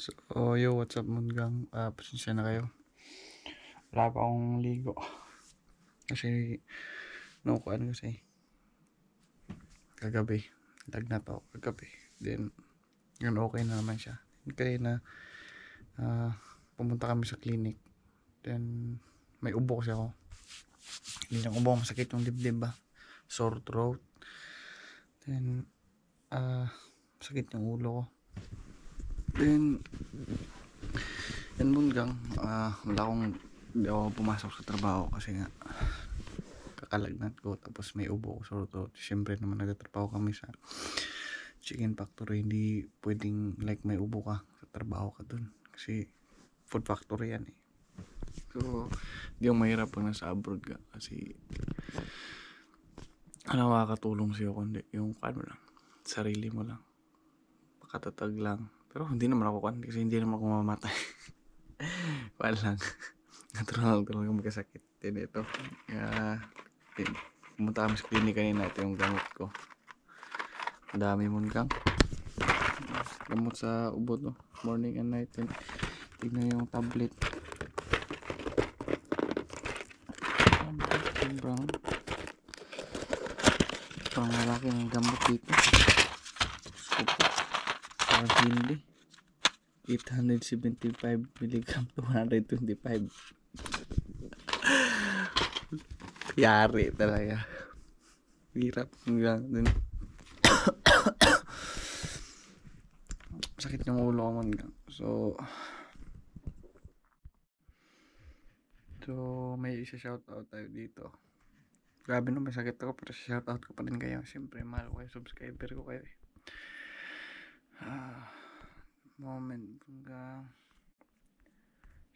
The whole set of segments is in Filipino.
So, yo, what's up, Munggang? Pasensya na kayo. Wala pa akong ligo. Kasi, nakukuhaan kasi. Kagabi. Lagnat ako kagabi. Then, yun, okay na naman siya. Kaya na, pumunta kami sa clinic. Then, may ubo kasi ako. Hindi ng ubo, masakit yung dibdib ba? Sore throat. Then, sakit yung ulo ko. Then, yan Munggang, hindi ako pumasok sa trabaho kasi nga, kakalagnat ko tapos may ubo ko sore throat. Siyempre naman nagtatrabaho kami sa chicken factory, hindi pwedeng like may ubo ka sa trabaho ka dun kasi food factory yan eh. So di yung mahirap pag nasa abroad ka kasi makakatulong sa'yo kundi yung lang, sarili mo lang, makatatag lang. Pero hindi naman ako kasi hindi naman ako mamamatay. Lang natural lang magkasakit din ito. Pumunta kami sa clinic kanina. Ito yung gamot ko. Ang dami Munggang. Gamot sa ubo to. Morning and night. Tignan yung tablet. Sobrang pangalaki ng gamot dito. Parang hindi. 875 mg to 125. Yari talaga. Hirap hanggang dun. Sakit yung ulo ko Munggang. So may isa shoutout tayo dito. Grabe no, may sakit ako pero shoutout ko pa rin kayo. Siyempre mahal ko kayo, subscriber ko kayo eh. Moment Munggang.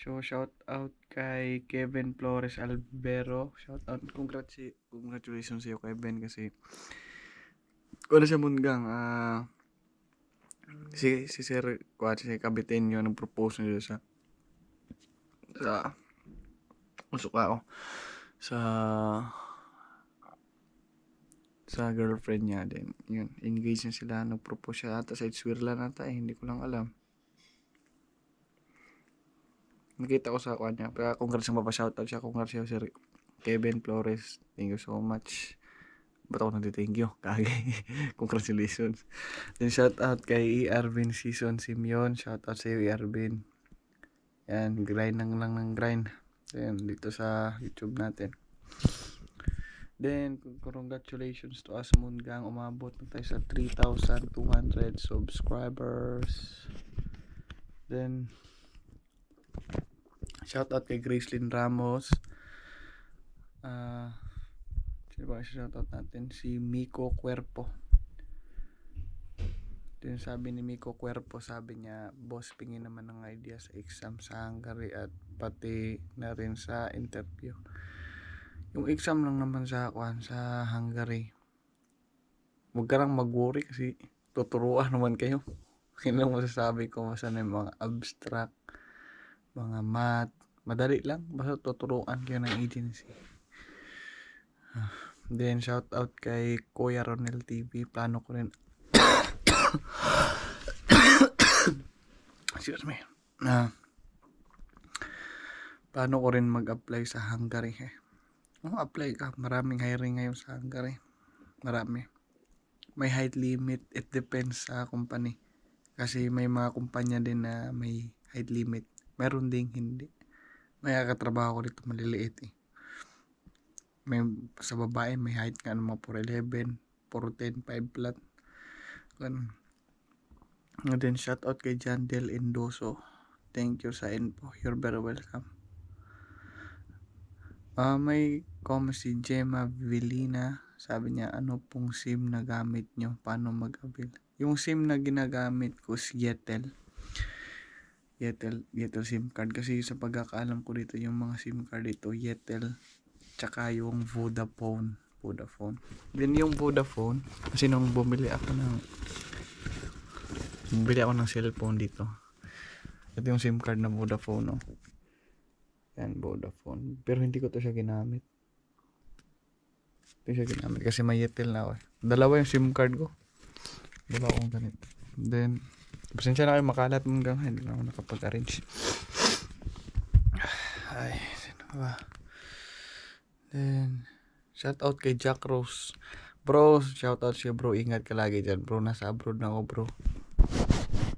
So shout out kay Kevin Flores Albero. Shout out, congratulations sa iyo Kevin kasi wala siya Munggang. Si Sir si Kabitenyo nag-propose niya sa usok ako sa girlfriend niya din. Yun, engaged na sila, nag-propose siya ata sa Switzerland ata eh, hindi ko lang alam. Nakita ko sa kanya. Pero congrats sa mapa-shoutout siya. Congrats siya Sir Kevin Flores. Thank you so much. Ba't ako nag-thank you? Kagay. Congratulations. Then shoutout kay Arvin Season Simeon. Shoutout sa iyo Arvin. Yan, grind lang ng grind. Then dito sa YouTube natin. Then congratulations to us Munggang. Umabot na tayo sa 3,200 subscribers. Then shoutout kay Gracelyn Ramos. Sino ba shoutout natin? Si Miko Cuerpo. Then sabi ni Miko Cuerpo, sabi niya, boss, pingin naman ng idea sa exam sa Hungary at pati na rin sa interview. Yung exam lang naman sa Hungary. Huwag ka lang mag-worry kasi tuturuan naman kayo. Yun lang masasabi ko, masan yung mga abstract, mga math, madali lang, basta tuturuan kayo ng agency. Then shout out kay Kuya Ronel TV. Plano ko rin excuse me, plano ko rin mag-apply sa Hungary eh. Apply ka, maraming hiring ngayon sa Hungary, marami. May height limit, it depends sa company kasi may mga kumpanya din na may height limit, meron ding hindi. May katrabaho ko dito maliliit eh. May sa babae may height nga mga 4'11", 4'10", 5 flat ganun. And then shout out kay John Del Endoso. Thank you sa info, you're very welcome. May comment si Gemma Vilina. Sabi niya, ano pong SIM na gamit nyo? Paano mag-avail? Yung SIM na ginagamit ko is Yetel SIM card. Kasi sa pagkakaalam ko dito, yung mga SIM card dito, Yetel, tsaka yung Vodafone. Then yung Vodafone, kasi nung bumili ako ng cellphone dito. Ito yung SIM card na Vodafone, no? Yan, Vodafone. Pero hindi ko to siya ginamit. Kasi may Yetel na ako eh. Dalawa yung SIM card ko. Dalawa akong ganito. Then Pasensya na kayo makalat hanggang hindi na ako nakapag-arrange. Ay, sino ba? Then, shout out kay Jack Rose. Bro, shout out siya bro. Ingat ka lagi dyan bro. Nasa abroad na ako bro.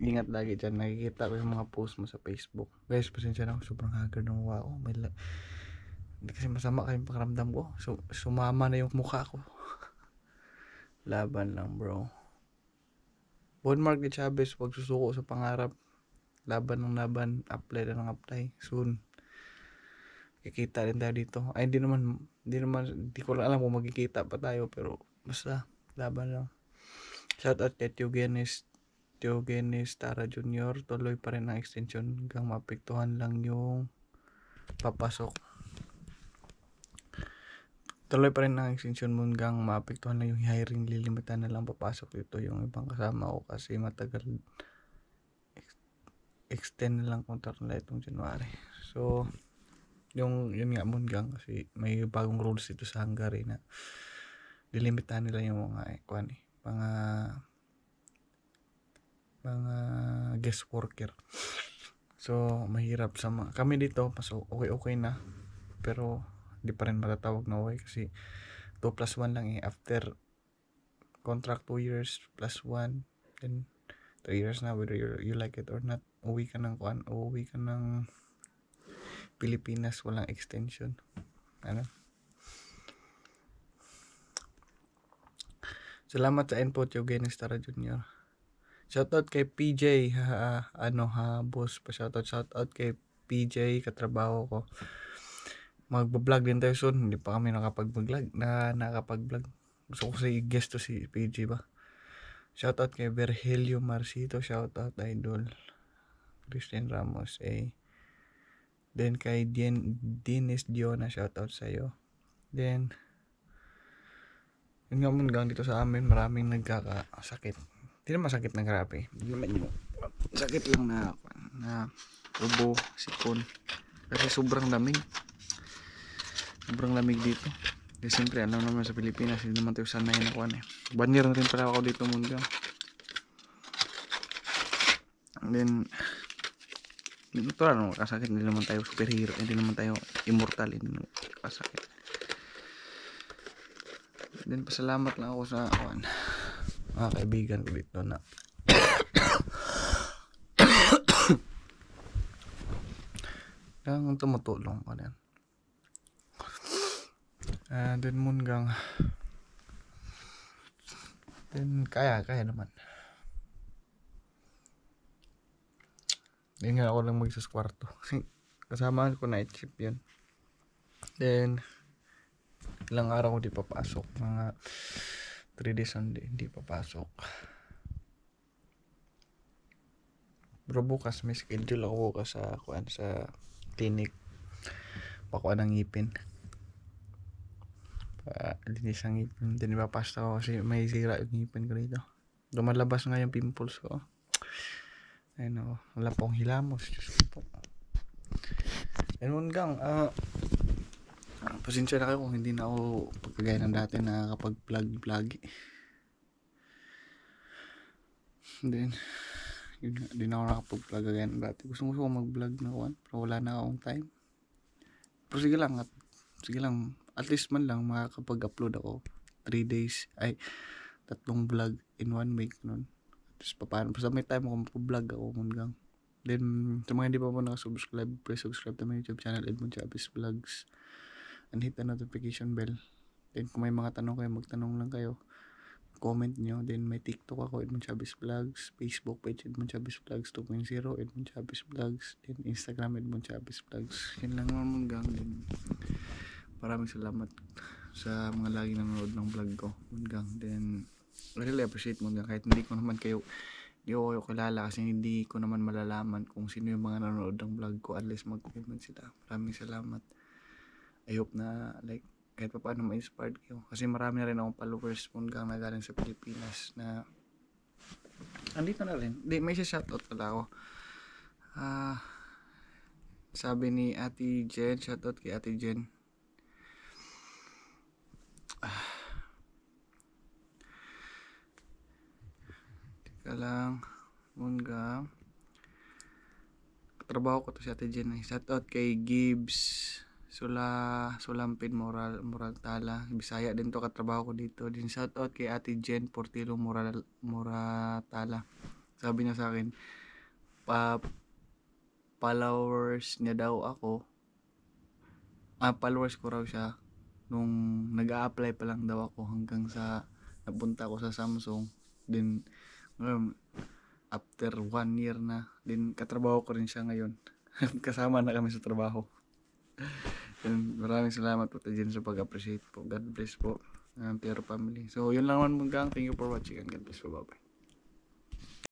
Ingat lagi dyan. Nakikita ko yung mga post mo sa Facebook. Guys, pasensya na ako. Sobrang haggard ng mukha ko. Hindi kasi masama kayong pakiramdam ko. Sumama na yung mukha ko. Laban lang bro. Bon Mark de Chavez, wag susuko sa pangarap. Laban ng laban, apply na ng apply. Soon. Kikita rin tayo dito. Ay, hindi ko lang alam kung magkikita pa tayo. Pero, basta, laban lang. Shoutout kay Tiogenes Tara Jr. Tuloy pa rin ang extension hanggang maapektuhan lang yung papasok. Tuloy pa rin ang extension mo hanggang maapektuhan lang yung hiring. Lilimitan na lang papasok dito yung ibang kasama ko kasi matagal extend na lang contract nila itong January. So, yun nga Mungang kasi may bagong rules dito sa Hungary na lilimitahan nila yung mga guest worker. So, mahirap kami dito, mas okay na. Pero, di pa rin matatawag na okay kasi 2+1 lang after contract 2 years plus 1 then 3 years na whether you like it or not. Uwi ka ng Pilipinas, walang extension. Salamat sa input Eugenis Tara Jr. Shoutout kay PJ boss pa shoutout kay PJ katrabaho ko. Magbablog din tayo soon. Hindi pa kami nakapag-vlog. Gusto ko guest to si PJ ba. Shoutout kay Virgilio Marcito. Shoutout idol Christian Ramos. Then kay Dennis Diona. Shoutout sa'yo. Then yun nga Mungang dito sa amin. Maraming nagkakasakit. Hindi naman sakit na grabe. Sakit lang na ubo, sipon. Kasi sobrang lamig dito. Kasi siyempre alam naman sa Pilipinas hindi naman tayo sanay na 1 year na rin pala ako dito Mungang. And then ito lang makasakit. Hindi naman tayo superhero, hindi naman tayo immortal, hindi naman makasakit. And then pasalamat lang ako sa mga kaibigan ko dito na ang tumutulong ko din. Then Mungang then kaya naman. Hindi nga ako lang mag-isa sa kwarto kasi kasama ko night shift yun. Then ilang araw ko di papasok, mga 3 days hindi papasok. Pero bukas may schedule ako sa clinic pakuha ng ngipin. Linis ang ngipin. Then ipapasta ko kasi may sira yung ngipin ko dito. Lumalabas nga yung pimples ko. Ayun ako. Wala pong hilamos. Diyos ko po. Ayun Mungang. Pasensya na kayo kung hindi na ako pagkagaya ng dati na nakakapag-vlog. Then yun nga. Hindi na ako nakapag-vlog kagaya ng dati. Gusto ko mag-vlog na pero wala na akong time. Pero sige lang. At least man lang makakapag-upload ako 3 days 3 vlog in 1 week nun. Tapos paano basta may time ako mag-vlog ako Mungang. Then sa mga hindi pa po nakasubscribe, please subscribe to my YouTube channel Edmond Chavez Vlogs and hit the notification bell. Then kung may mga tanong kayo, magtanong lang kayo, comment nyo. Then may TikTok ako Edmond Chavez Vlogs, Facebook page Edmond Chavez Vlogs 2.0 Edmond Chavez Vlogs, then Instagram Edmond Chavez Vlogs. Yun lang naman Mungang. Then maraming salamat sa mga lagi nanonood ng vlog ko Mungang. Then I really appreciate Mungang kahit hindi ko kayo kilala kasi hindi ko naman malalaman kung sino yung mga nanonood ng vlog ko unless mag-comment sila. Maraming salamat. I hope na kahit pa paano ma-inspired kayo kasi marami na rin akong followers Mungang na galing sa Pilipinas na andito na rin. May shoutout pala ako. Sabi ni Ate Jen, shoutout kay Ate Jen. Teka lang. Mungga. Katrabaho ko to si Ate Jen. Shoutout kay Gibbs Sulampin Moral Tala. Bisaya din to, katrabaho ko dito. Din shoutout kay Ate Jen Portilo Moratala. Sabi niya sa akin, followers niya daw ako. Followers ko raw siya nung nag-a-apply pa lang daw ako hanggang sa napunta ako sa Samsung. Din after 1 year na, din katrabaho ko rin siya ngayon. Kasama na kami sa trabaho. And maraming salamat po tayo dyan sa pag-appreciate po. God bless po. Pero family. So yun lang naman, Munggang. Thank you for watching and God bless po. Bye bye.